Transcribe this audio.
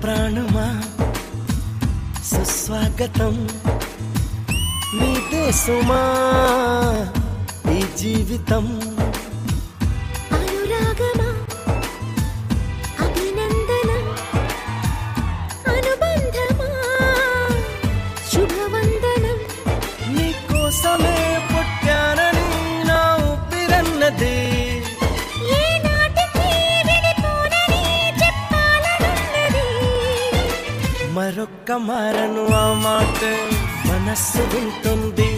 ప్రాణమా సుస్వాగతం నీదే సుమా ఈ జీవితం అనురాగమా అభినందనం అనుబంధమా శుభవందనం నీకోసమే పుట్టానని నా ఊపిరన్నది మరొక్క మారను ఆ మాట మనస్సు వింటుంది